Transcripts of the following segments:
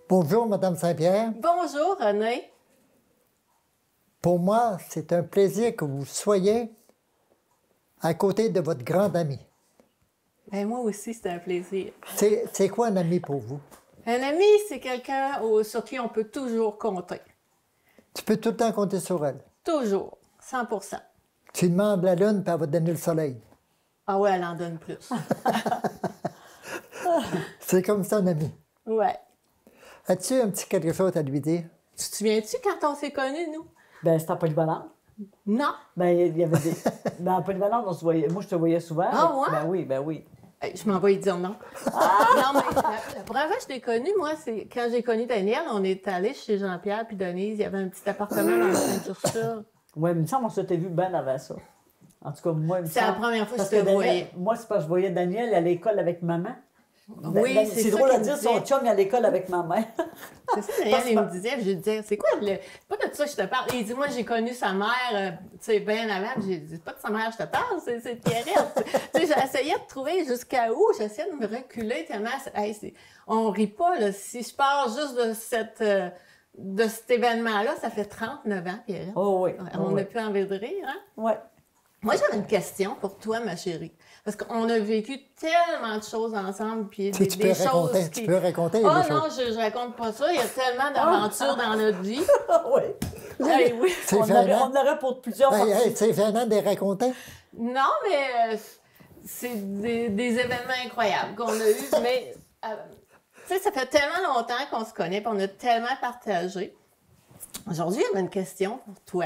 Bonjour, Madame Saint-Pierre. Bonjour, René. Pour moi, c'est un plaisir que vous soyez à côté de votre grande ami. Ben, moi aussi, c'est un plaisir. C'est quoi un ami pour vous? Un ami, c'est quelqu'un sur qui on peut toujours compter. Tu peux tout le temps compter sur elle. Toujours, 100%. Tu demandes la lune, puis elle va te donner le soleil. Ah ouais, elle en donne plus. C'est comme ça, un ami. Ouais. As-tu un petit quelque chose à lui dire? Tu te souviens-tu quand on s'est connus, nous? Ben, c'était en polyvalente. Non. Ben, il y avait des... Ben, en polyvalente, on se voyait... Moi, je te voyais souvent. Ah, ouais? Ben oui, ben oui. Je m'en vais dire non. Non, mais la première fois que je t'ai connue, moi, c'est quand j'ai connu Daniel, on est allé chez Jean-Pierre puis Denise. Il y avait un petit appartement dans le Saint-Ursule. Oui, mais il me semble qu'on s'était vu bien avant ça. En tout cas, moi, il me C'est semble... la première fois que Parce je te Daniel- voyais. Moi, c'est parce que je voyais Daniel à l'école avec maman. Oui, c'est c'est ça drôle à qu'il me dire, disait. son chum il est à l'école avec ma mère. C'est ça, Daniel, il me disait, je lui disais, c'est quoi le. Pas de ça que je te parle. Il dit, moi, j'ai connu sa mère, tu sais, bien avant. J'ai dit, c'est pas de sa mère que je te parle, c'est de Pierrette. Tu sais, j'essayais de trouver jusqu'à où, j'essayais de me reculer tellement. Hey, on rit pas, là. Si je parle juste de cet événement-là, ça fait 39 ans, Pierrette. Oh oui. On oh, n'a oui. plus envie de rire, hein? Ouais. Moi, j'avais une question pour toi, ma chérie. Parce qu'on a vécu tellement de choses ensemble, puis Tu des choses raconter, qui... tu peux raconter Oh des non, choses. je raconte pas ça. Il y a tellement d'aventures dans notre vie. oui. Hey, oui. C'est On gênant. aurait pour plusieurs Hey, parties. hey, c'est gênant de les raconter. Non, mais c'est des événements incroyables qu'on a eus. Mais, tu sais, ça fait tellement longtemps qu'on se connaît, puis on a tellement partagé. Aujourd'hui, il y avait une question pour toi.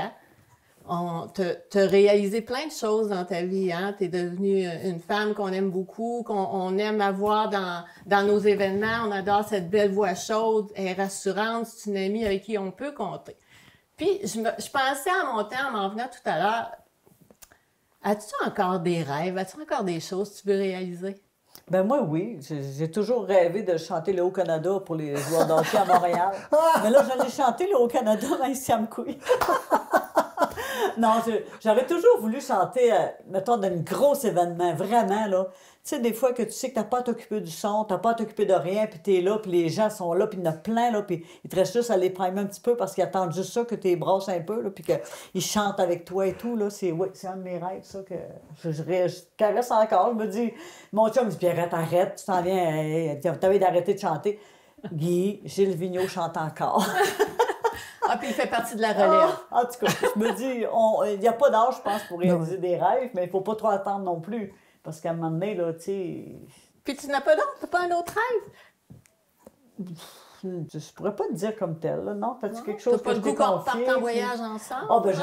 T'as réalisé plein de choses dans ta vie, hein? T'es devenue une femme qu'on aime beaucoup, qu'on aime avoir dans nos événements. On adore cette belle voix chaude, elle est rassurante, c'est une amie avec qui on peut compter. Puis, je pensais à mon temps, en m'en venant tout à l'heure, as-tu encore des rêves? As-tu encore des choses que tu veux réaliser? Ben moi, oui. J'ai toujours rêvé de chanter le Haut-Canada pour les joueurs d'hockey à Montréal. Mais là, j'en ai chanté le Haut-Canada dans les Siamkoui. Non, j'aurais toujours voulu chanter, mettons, dans un gros événement, vraiment, là. Tu sais, des fois que tu sais que t'as pas à t'occuper du son, t'as pas à t'occuper de rien, puis t'es là, puis les gens sont là, puis il y en a plein, là, puis ils te restent juste à les primer un petit peu parce qu'ils attendent juste ça, que tu les brasses un peu, là, puis qu'ils chantent avec toi et tout, là. C'est un de mes rêves, ça, que je caresse encore. Je me dis, mon chum me dit, Pierrette, arrête, tu t'en viens, t'avais d'arrêter de chanter. Guy, Gilles Vigneault chante encore. Ah, puis il fait partie de la relève. En tout cas, je me dis, il n'y a pas d'âge, je pense, pour réaliser des rêves, mais il ne faut pas trop attendre non plus. Parce qu'à un moment donné, là, tu sais. Puis tu n'as pas d'autre? T'as pas un autre rêve? Je ne pourrais pas te dire comme tel, là. Non, t'as-tu quelque T'as chose pas que le je t'ai goût qu'on confié? parte en voyage ensemble? Ah, ben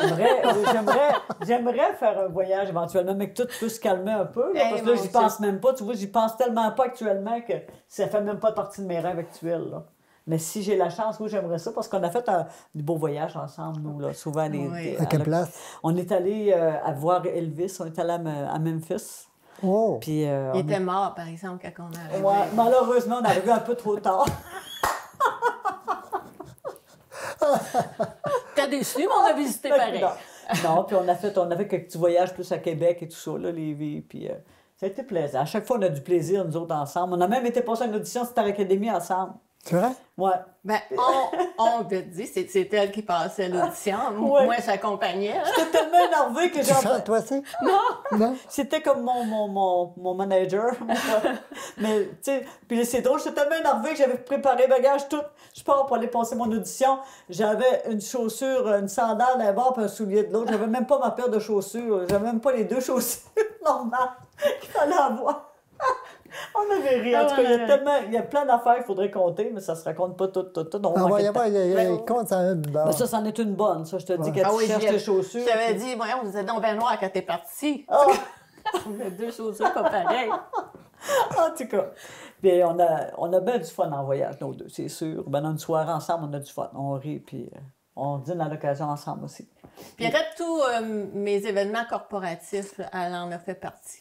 j'aimerais faire un voyage éventuellement, mais que tout peut se calmer un peu, là, parce que là, mon j'y Dieu. pense même pas. Tu vois, j'y pense tellement pas actuellement que ça fait même pas partie de mes rêves actuels, là. Mais si j'ai la chance, oui, j'aimerais ça, parce qu'on a fait des beaux voyages ensemble, nous, là, souvent. Oui. À quelle place? On est allé à voir Elvis, on est allé à Memphis. Oh! Puis, Il était mort, par exemple, quand on est arrivé. Ouais, malheureusement, on est arrivé un peu trop tard. T'es déçu, mais on a visité pareil. Non, puis on a fait quelques petits voyages plus à Québec et tout ça, là, Lévis, puis ça a été plaisant. À chaque fois, on a du plaisir, nous autres, ensemble. On a même été passer une audition Star Academy ensemble. C'est vrai? Ouais. Ben, on te dit, c'est elle qui passait l'audition. Ouais. Moi, j'accompagnais. Hein? J'étais tellement énervée que Tu chantes, toi aussi? Non! Non? C'était comme mon manager. Mais, tu sais, puis c'est drôle, j'étais tellement énervée que j'avais préparé bagage tout. Je pars pour aller passer mon audition. J'avais une chaussure, une sandale d'un bord puis un soulier de l'autre. J'avais même pas ma paire de chaussures. J'avais même pas les deux chaussures normales qu'il fallait avoir. On avait ri. En tout cas, il y a plein d'affaires qu'il faudrait compter, mais ça se raconte pas tout. On va y avoir, il compte ça une barre. Ben ça, c'en est une bonne, ça. Je te dis que Ah tu oui, cherches tes chaussures. Je t'avais dit, voyons, vous êtes donc bien noir quand t'es parti. Oh! On a deux chaussures pas pareilles. En tout cas, puis on a bien du fun en voyage, nous deux, c'est sûr. Ben, dans une soirée ensemble, on a du fun. On rit, puis on dîne à l'occasion ensemble aussi. Puis arrête tous mes événements corporatifs, elle en a fait partie.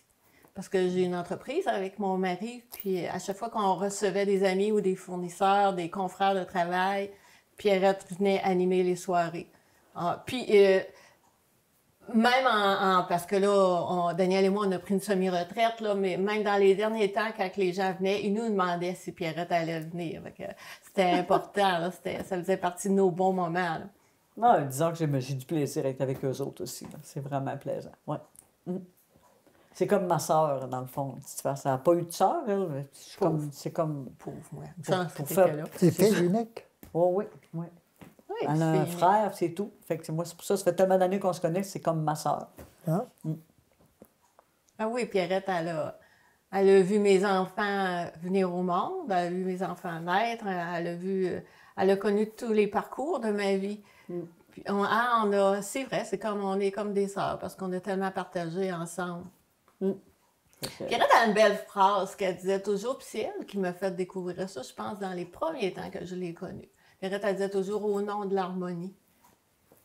Parce que j'ai une entreprise avec mon mari, puis à chaque fois qu'on recevait des amis ou des fournisseurs, des confrères de travail, Pierrette venait animer les soirées. Puis Même parce que là, Daniel et moi, on a pris une semi-retraite, là, mais même dans les derniers temps, quand les gens venaient, ils nous demandaient si Pierrette allait venir. C'était important, là, ça faisait partie de nos bons moments. Là. Non, disons que j'ai du plaisir à être avec eux autres aussi. C'est vraiment plaisant. Ouais. C'est comme ma sœur, dans le fond. Ça n'a pas eu de sœur, elle. Mais c'est comme. Pauvre, moi. Pour faire. C'est fille unique. Oh, oui, oui. Oui, Elle a un frère, c'est tout. Fait que moi, c'est pour ça fait tellement d'années qu'on se connaît, c'est comme ma sœur. Hein? Ah oui, Pierrette, elle a vu mes enfants venir au monde, elle a vu mes enfants naître, elle a connu tous les parcours de ma vie. Puis c'est vrai, on est comme des sœurs parce qu'on a tellement partagé ensemble. Pierrette a une belle phrase qu'elle disait toujours, puis c'est elle qui m'a fait découvrir ça, je pense, dans les premiers temps que je l'ai connue. Pierrette, elle disait toujours au nom de l'harmonie.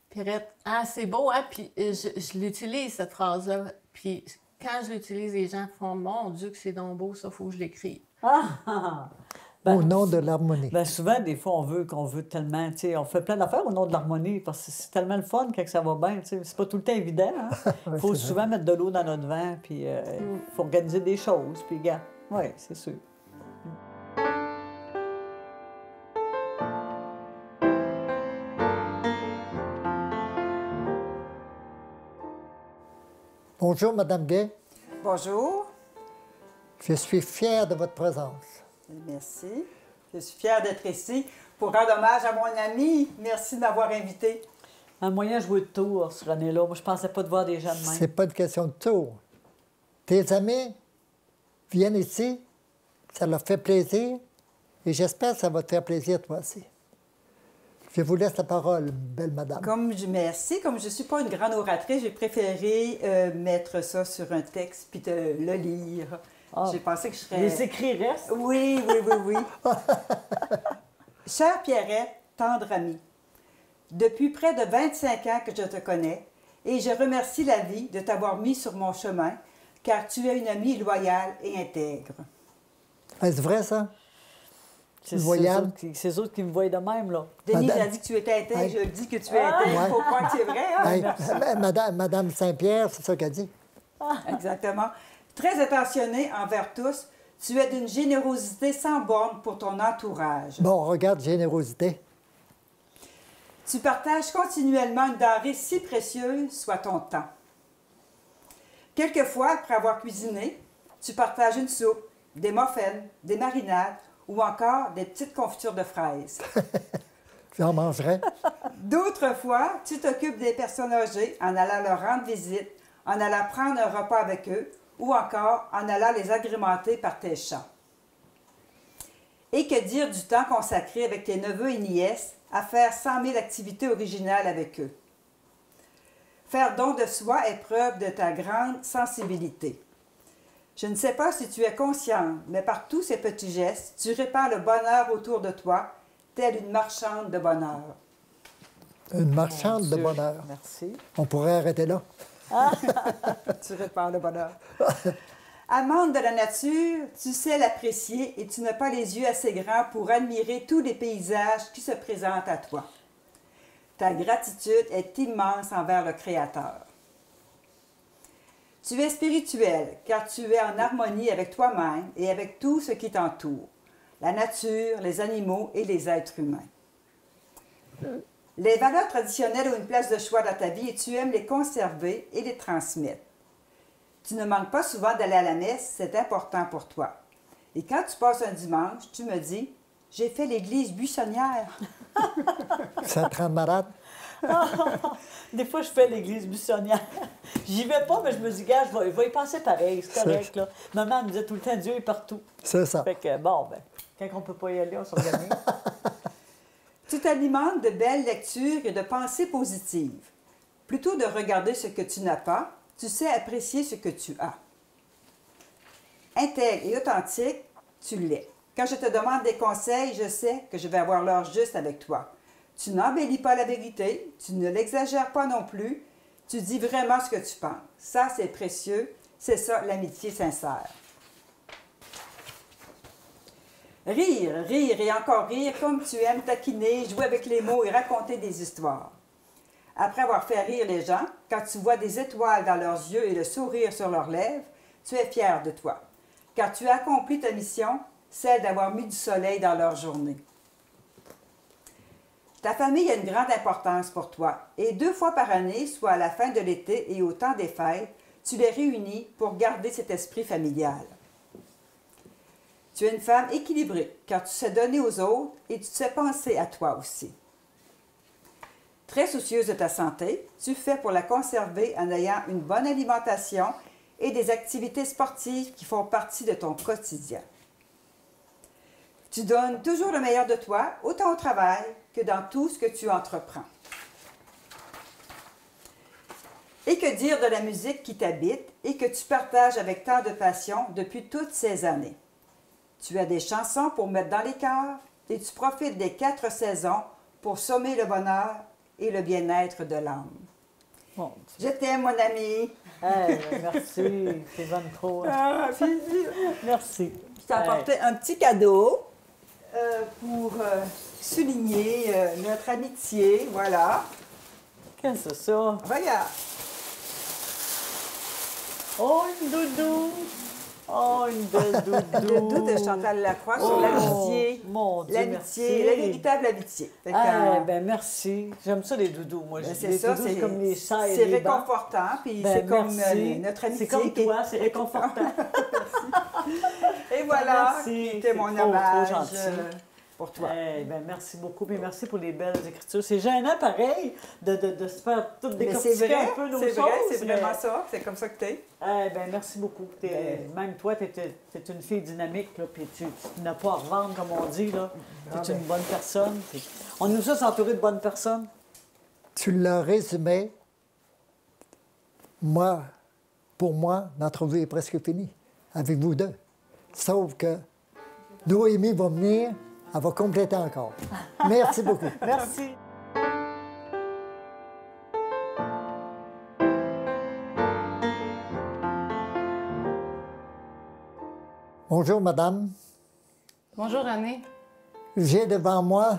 Pierrette, c'est beau, hein? Puis je l'utilise, cette phrase-là. Puis quand je l'utilise, les gens font, mon Dieu, que c'est donc beau, ça, faut que je l'écrive. Au nom de l'harmonie. Ben souvent, des fois, qu'on veut tellement, tu sais, on fait plein d'affaires au nom de l'harmonie parce que c'est tellement le fun quand ça va bien, tu sais. C'est pas tout le temps évident, hein? Il faut souvent mettre de l'eau dans notre vin, puis il faut organiser des choses, puis gars, oui, c'est sûr. Bonjour, Madame Gay. Bonjour. Je suis fier de votre présence. Merci. Je suis fière d'être ici pour rendre hommage à mon ami. Merci de m'avoir invité. Un moyen de jouer de tour sur année-là. Moi, je pensais pas de voir des gens de même. C'est pas une question de tour. Tes amis viennent ici, ça leur fait plaisir, et j'espère que ça va te faire plaisir toi aussi. Je vous laisse la parole, belle madame. Merci. Comme je ne suis pas une grande oratrice, j'ai préféré mettre ça sur un texte puis le lire. J'ai pensé que je serais... Les écrits restent? Oui. Chère Pierrette, tendre amie, depuis près de 25 ans que je te connais et je remercie la vie de t'avoir mis sur mon chemin car tu es une amie loyale et intègre. Est-ce vrai, ça? C'est eux autres qui me voient de même, là. Denise a dit que tu étais intègre, je dis que tu es intègre. Il faut croire que c'est vrai. Hein? Madame Saint-Pierre, c'est ça qu'elle dit. Exactement. Très attentionnée envers tous, tu es d'une générosité sans borne pour ton entourage. Bon, regarde, générosité. Tu partages continuellement une denrée si précieuse, soit ton temps. Quelquefois, après avoir cuisiné, tu partages une soupe, des muffins, des marinades ou encore des petites confitures de fraises. J'en mangerai. D'autres fois, tu t'occupes des personnes âgées en allant leur rendre visite, en allant prendre un repas avec eux ou encore en allant les agrémenter par tes chants. Et que dire du temps consacré avec tes neveux et nièces à faire 100 000 activités originales avec eux. Faire don de soi est preuve de ta grande sensibilité. Je ne sais pas si tu es consciente, mais par tous ces petits gestes, tu répands le bonheur autour de toi, telle une marchande de bonheur. Une marchande de bonheur. Merci. On pourrait arrêter là. Tu répands le bonheur. Amante de la nature, tu sais l'apprécier et tu n'as pas les yeux assez grands pour admirer tous les paysages qui se présentent à toi. Ta gratitude est immense envers le Créateur. Tu es spirituel car tu es en harmonie avec toi-même et avec tout ce qui t'entoure, la nature, les animaux et les êtres humains. Les valeurs traditionnelles ont une place de choix dans ta vie et tu aimes les conserver et les transmettre. Tu ne manques pas souvent d'aller à la messe, c'est important pour toi. Et quand tu passes un dimanche, tu me dis « J'ai fait l'église buissonnière. » Ça te rend malade? Des fois, je fais l'église buissonnière. J'y vais pas, mais je me dis, gars, je vais y passer pareil, c'est correct. Là. Maman me disait tout le temps, Dieu est partout. C'est ça. Fait que, bon, ben, quand on peut pas y aller, on s'organise. Tu t'alimentes de belles lectures et de pensées positives. Plutôt de regarder ce que tu n'as pas, tu sais apprécier ce que tu as. Intègre et authentique, tu l'es. Quand je te demande des conseils, je sais que je vais avoir l'heure juste avec toi. Tu n'embellis pas la vérité, tu ne l'exagères pas non plus, tu dis vraiment ce que tu penses. Ça, c'est précieux, c'est ça l'amitié sincère. Rire et encore rire comme tu aimes taquiner, jouer avec les mots et raconter des histoires. Après avoir fait rire les gens, quand tu vois des étoiles dans leurs yeux et le sourire sur leurs lèvres, tu es fier de toi, car tu as accompli ta mission, celle d'avoir mis du soleil dans leur journée. Ta famille a une grande importance pour toi et 2 fois par année, soit à la fin de l'été et au temps des fêtes, tu les réunis pour garder cet esprit familial. Tu es une femme équilibrée car tu sais donner aux autres et tu sais penser à toi aussi. Très soucieuse de ta santé, tu fais pour la conserver en ayant une bonne alimentation et des activités sportives qui font partie de ton quotidien. Tu donnes toujours le meilleur de toi, autant au travail que dans tout ce que tu entreprends. Et que dire de la musique qui t'habite et que tu partages avec tant de passion depuis toutes ces années. Tu as des chansons pour mettre dans les cœurs et tu profites des 4 saisons pour sommer le bonheur et le bien-être de l'âme. Bon, Je t'aime, mon ami. hey, merci, c'est bonne trop. Ah, puis, Merci. je t'ai apporté un petit cadeau pour souligner notre amitié. Voilà. Qu'est-ce que c'est ça? Regarde. Oh, une doudou! Oh, une belle doudou! Le doute de Chantal Lacroix sur l'amitié. Mon Dieu, L'amitié, merci. la véritable amitié. Fait que, Ah, ben merci. J'aime ça, les doudous. Moi, ben, les c'est ça, doudous, c'est comme les chats et c'est les bancs. réconfortant, puis Ben, c'est comme merci. notre amitié. C'est comme qui est- toi, c'est réconfortant. Et voilà, Merci, c'était c'est mon trop hommage gentil. pour toi. Eh ben, merci beaucoup, mais merci pour les belles écritures. C'est gênant, pareil, de se faire tout Mais c'est décortiquer vrai, un peu nos c'est choses. vrai, c'est mais- vraiment ça. C'est comme ça que t'es. Eh ben, merci beaucoup. Même toi, tu es une fille dynamique, là, puis tu n'as pas à revendre, comme on dit. Tu es une bonne personne. On nous a s'entourer de bonnes personnes. Tu l'as résumé. Moi, pour moi, l'entrevue est presque finie avec vous deux. Sauf que Noémie va venir, elle va compléter encore. Merci beaucoup. Merci. Bonjour, madame. Bonjour, René. J'ai devant moi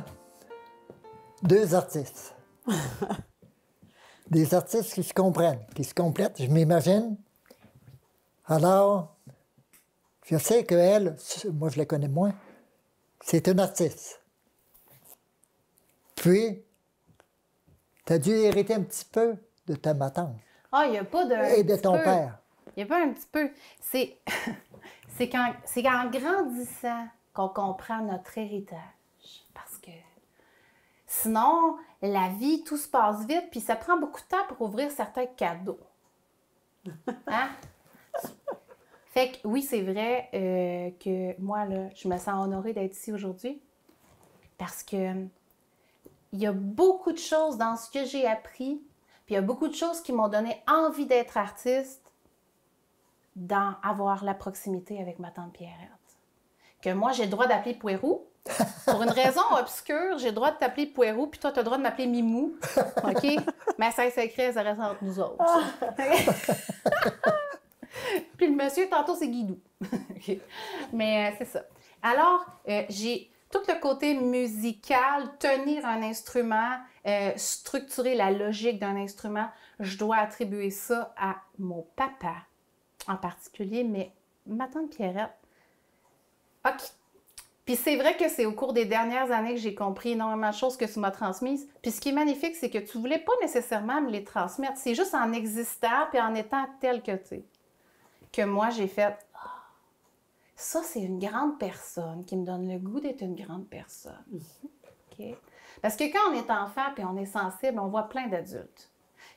2 artistes. Des artistes qui se comprennent, qui se complètent, je m'imagine. Alors, je sais qu'elle, moi je la connais moins, c'est une artiste. Puis, tu as dû hériter un petit peu de ta tante Ah, il n'y a pas de. et de ton père. Il n'y a pas un petit peu. C'est qu'en grandissant qu'on comprend notre héritage. Parce que sinon, la vie, tout se passe vite, puis ça prend beaucoup de temps pour ouvrir certains cadeaux. Hein? Fait que oui, c'est vrai que moi, là, je me sens honorée d'être ici aujourd'hui. Parce que il y a beaucoup de choses dans ce que j'ai appris, puis il y a beaucoup de choses qui m'ont donné envie d'être artiste, dans avoir la proximité avec ma tante Pierrette. Que moi, j'ai le droit d'appeler Pouérou. Pour une raison obscure, j'ai le droit de t'appeler Pouérou, puis toi, tu as le droit de m'appeler Mimou. OK? Mais ça s'écrit, ça reste entre nous autres. Puis le monsieur, tantôt, c'est Guidou. OK. Mais c'est ça. Alors, j'ai tout le côté musical, tenir un instrument, structurer la logique d'un instrument. Je dois attribuer ça à mon papa en particulier, mais ma tante Pierrette. OK. Puis c'est vrai que c'est au cours des dernières années que j'ai compris énormément de choses que tu m'as transmises. Puis ce qui est magnifique, c'est que tu ne voulais pas nécessairement me les transmettre. C'est juste en existant puis en étant tel que tu es. Que moi, j'ai fait ah, ça, c'est une grande personne qui me donne le goût d'être une grande personne. OK? Parce que quand on est enfant puis on est sensible, on voit plein d'adultes.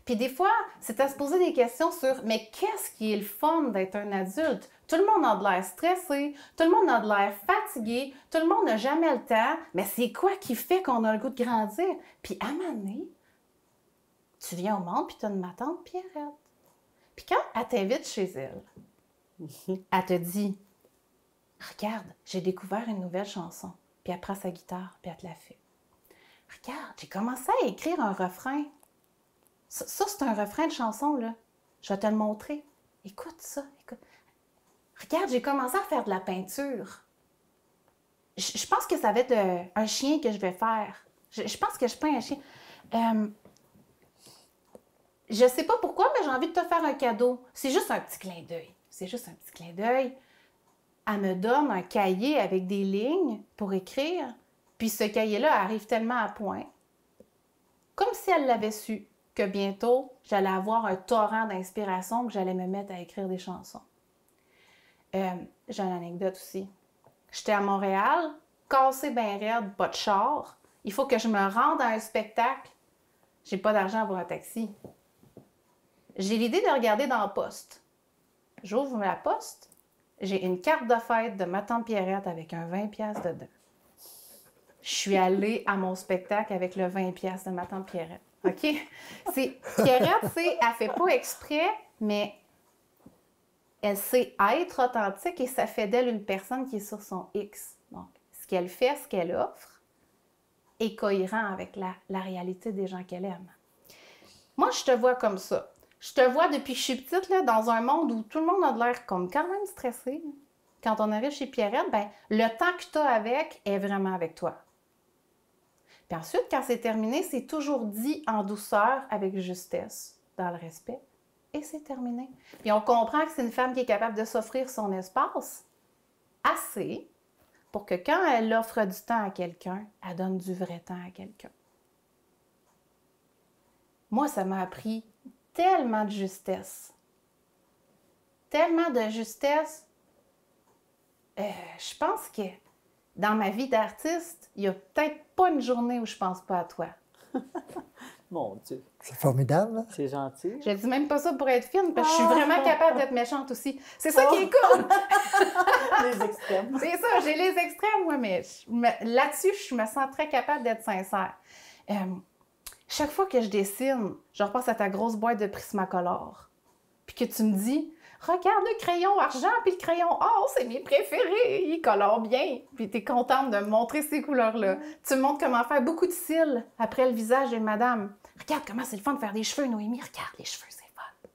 Puis des fois, c'est à se poser des questions sur « Mais qu'est-ce qui est le fun d'être un adulte? » Tout le monde a de l'air stressé, tout le monde a de l'air fatigué, tout le monde n'a jamais le temps. Mais c'est quoi qui fait qu'on a le goût de grandir? Puis à un moment donné, tu viens au monde puis tu as ma tante Pierrette. Puis quand elle t'invite chez elle, elle te dit « Regarde, j'ai découvert une nouvelle chanson. » Puis elle prend sa guitare puis elle te la fait. « Regarde, j'ai commencé à écrire un refrain. » Ça, c'est un refrain de chanson, là. Je vais te le montrer. Écoute ça, écoute. Regarde, j'ai commencé à faire de la peinture. Je pense que ça va être un chien que je vais faire. Je pense que je peins un chien. je sais pas pourquoi, mais j'ai envie de te faire un cadeau. C'est juste un petit clin d'œil. C'est juste un petit clin d'œil. Elle me donne un cahier avec des lignes pour écrire, puis ce cahier-là arrive tellement à point, comme si elle l'avait su, que bientôt, j'allais avoir un torrent d'inspiration, que j'allais me mettre à écrire des chansons. J'ai une anecdote aussi. J'étais à Montréal, cassée bien raide, pas de char. Il faut que je me rende à un spectacle. J'ai pas d'argent pour un taxi. J'ai l'idée de regarder dans la poste. J'ouvre la poste. J'ai une carte de fête de ma tante Pierrette avec un 20$ dedans. Je suis allée à mon spectacle avec le 20$ de ma tante Pierrette. OK? Pierrette, elle fait pas exprès, mais elle sait être authentique et ça fait d'elle une personne qui est sur son X. Donc, ce qu'elle fait, ce qu'elle offre, est cohérent avec la réalité des gens qu'elle aime. Moi, je te vois comme ça. Je te vois depuis que je suis petite, là, dans un monde où tout le monde a de l'air comme quand même stressé. Quand on arrive chez Pierrette, ben, le temps que tu as avec est vraiment avec toi. Puis ensuite, quand c'est terminé, c'est toujours dit en douceur, avec justesse, dans le respect. Et c'est terminé. Puis on comprend que c'est une femme qui est capable de s'offrir son espace assez pour que quand elle offre du temps à quelqu'un, elle donne du vrai temps à quelqu'un. Moi, ça m'a appris tellement de justesse. Tellement de justesse. Je pense que dans ma vie d'artiste, il n'y a peut-être pas une journée où je pense pas à toi. Mon Dieu. C'est formidable. Hein? C'est gentil. Je dis même pas ça pour être fine, parce que je suis vraiment capable d'être méchante aussi. C'est ça qui est cool! Les extrêmes. C'est ça, j'ai les extrêmes, moi, mais là-dessus, je me sens très capable d'être sincère. Chaque fois que je dessine, je repasse à ta grosse boîte de Prismacolor, puis que tu me dis « Regarde le crayon argent puis le crayon or, c'est mes préférés, ils colorent bien. » Puis tu es contente de me montrer ces couleurs-là. Tu me montres comment faire beaucoup de cils après le visage d'une madame. « Regarde comment c'est le fun de faire des cheveux, Noémie, regarde les cheveux, c'est fun. »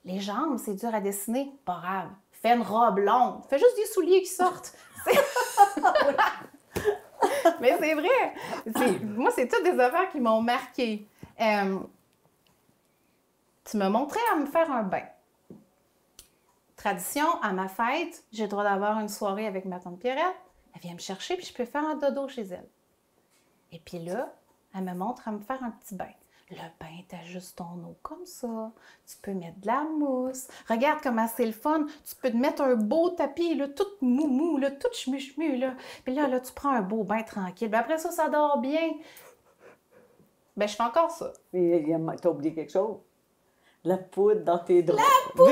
Les jambes, c'est dur à dessiner, pas grave. Fais une robe longue, fais juste des souliers qui sortent. Mais c'est vrai. Moi, c'est toutes des affaires qui m'ont marquée. Tu m'as montré à me faire un bain. Tradition, à ma fête, j'ai le droit d'avoir une soirée avec ma tante Pierrette. Elle vient me chercher, puis je peux faire un dodo chez elle. Et puis là, elle me montre à me faire un petit bain. Le bain, t'ajustes ton eau comme ça. Tu peux mettre de la mousse. Regarde comment c'est le fun. Tu peux te mettre un beau tapis, là, tout mou, là, tout chmu-chmu, là. Puis là, tu prends un beau bain tranquille. Puis après ça dort bien. Ben, je fais encore ça. Mais t'as oublié quelque chose? La poudre dans tes draps. La poudre!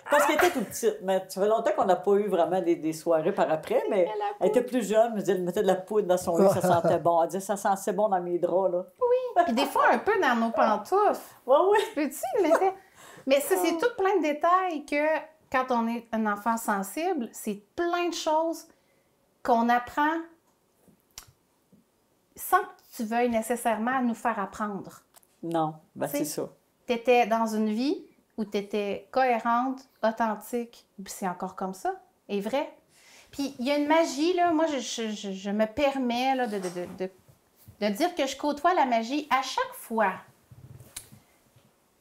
Parce qu'elle était toute petite. Mais ça fait longtemps qu'on n'a pas eu vraiment des soirées par après, mais elle était plus jeune. Elle mettait de la poudre dans son lit, ça sentait bon. Elle disait, ça sentait bon dans mes draps, là. Oui, puis des fois un peu dans nos pantoufles. Oui. Peux-tu mettre... Mais ça, c'est tout plein de détails que, quand on est un enfant sensible, c'est plein de choses qu'on apprend sans que tu veuilles nécessairement nous faire apprendre. Non, ben c'est ça. Tu étais dans une vie où tu étais cohérente, authentique, puis c'est encore comme ça, et vrai. Puis il y a une magie, là, moi je me permets là, de dire que je côtoie la magie à chaque fois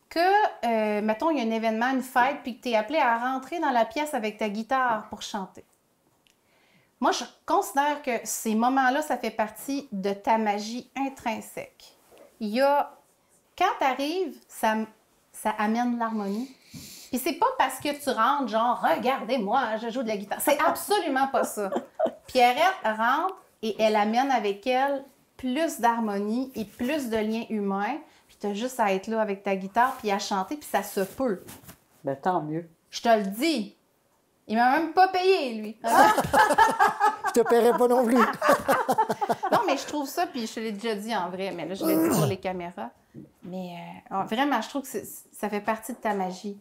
que, mettons, il y a un événement, une fête, puis que tu es appelé à rentrer dans la pièce avec ta guitare pour chanter. Moi, je considère que ces moments-là, ça fait partie de ta magie intrinsèque. Il y a... Quand tu arrives, ça amène l'harmonie. Puis c'est pas parce que tu rentres, genre, regardez-moi, je joue de la guitare. C'est absolument pas ça. Pierrette rentre et elle amène avec elle plus d'harmonie et plus de liens humains. Puis tu as juste à être là avec ta guitare puis à chanter, puis ça se peut. Ben tant mieux. Je te le dis. Il m'a même pas payé, lui. Je te paierai pas non plus. Non, mais je trouve ça, puis je te l'ai déjà dit en vrai, mais là, je l'ai dit pour les caméras. Mais vraiment, je trouve que ça fait partie de ta magie,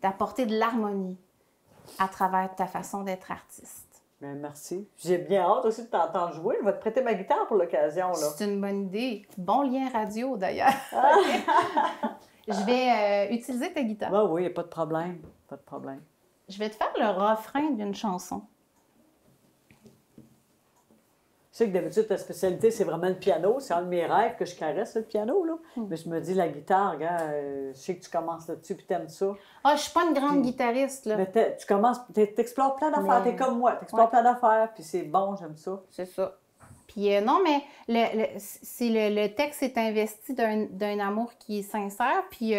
d'apporter de l'harmonie à travers ta façon d'être artiste. Bien, merci. J'ai bien hâte aussi de t'entendre jouer. Je vais te prêter ma guitare pour l'occasion, là. C'est une bonne idée. Bon lien radio, d'ailleurs. Je vais utiliser ta guitare. Ben oui, il n'y a pas de problème. Pas de problème. Je vais te faire le refrain d'une chanson. Je sais que d'habitude, ta spécialité, c'est vraiment le piano. C'est un de mes rêves que je caresse, le piano. Là. Mais je me dis, la guitare, gars, je sais que tu commences là-dessus et t'aimes ça. Ah, je suis pas une grande guitariste, là. Mais tu commences, t'explores plein d'affaires. Mais- T'es comme moi, t'explores plein d'affaires. Puis c'est bon, j'aime ça. C'est ça. Puis non, mais le texte est investi d'un amour qui est sincère, puis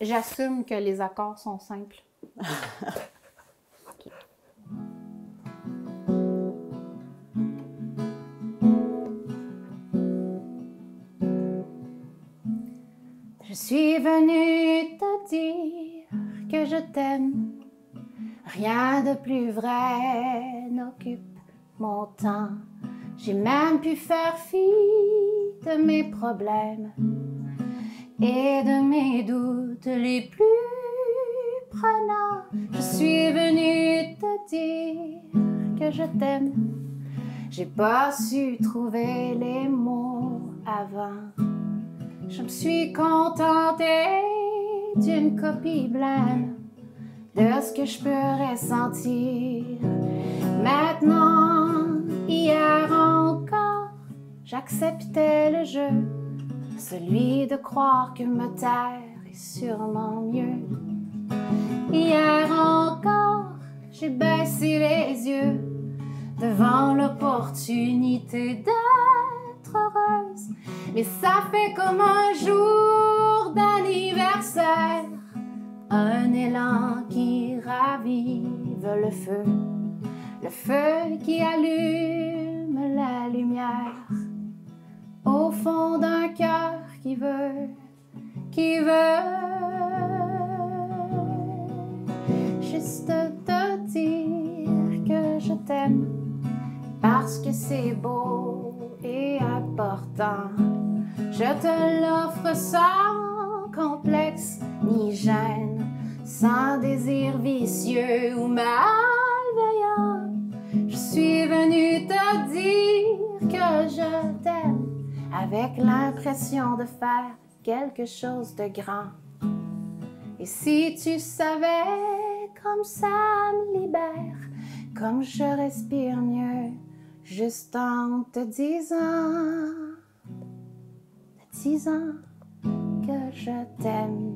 j'assume que les accords sont simples. OK. Je suis venue te dire que je t'aime. Rien de plus vrai n'occupe mon temps. J'ai même pu faire fi de mes problèmes et de mes doutes les plus prenants. Je suis venue te dire que je t'aime. J'ai pas su trouver les mots avant. Je me suis contentée d'une copie blême de ce que je peux ressentir. Maintenant, hier encore, j'acceptais le jeu, celui de croire que me taire est sûrement mieux. Hier encore, j'ai baissé les yeux devant l'opportunité d'être heureuse. Mais ça fait comme un jour d'anniversaire, un élan qui ravive le feu qui allume la lumière au fond d'un cœur qui veut juste te dire que je t'aime parce que c'est beau et important. Je te l'offre sans complexe ni gêne, sans désir vicieux ou malveillant. Je suis venue te dire que je t'aime avec l'impression de faire quelque chose de grand. Et si tu savais comme ça me libère, comme je respire mieux, juste en te disant que je t'aime,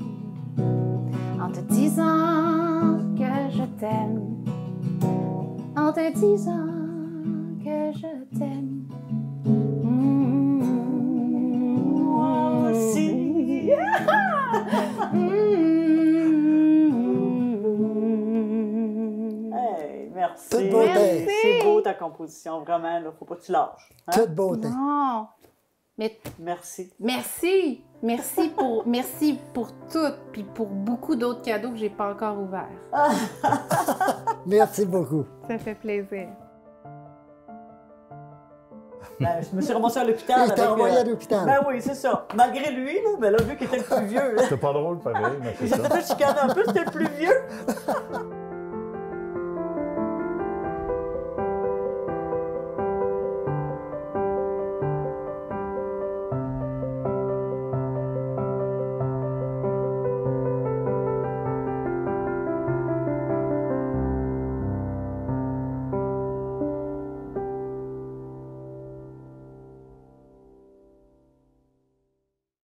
en te disant que je t'aime, en te disant que je t'aime. Moi aussi. Hey, merci. Toute beauté. C'est beau ta composition, vraiment. Il ne faut pas que tu lâches. Hein? Toute beauté. Non, mais Merci. merci pour tout, puis pour beaucoup d'autres cadeaux que j'ai pas encore ouverts. Merci beaucoup. Ça fait plaisir. Ben, je me suis ramassée à l'hôpital. Il t'a envoyé à l'hôpital. Ben oui, c'est ça. Malgré lui, là, ben là, vu qu'il était le plus vieux, là, C'était pas drôle, pareil, mais c'est il s'était ça. fait chicaner un peu, c'était le plus vieux.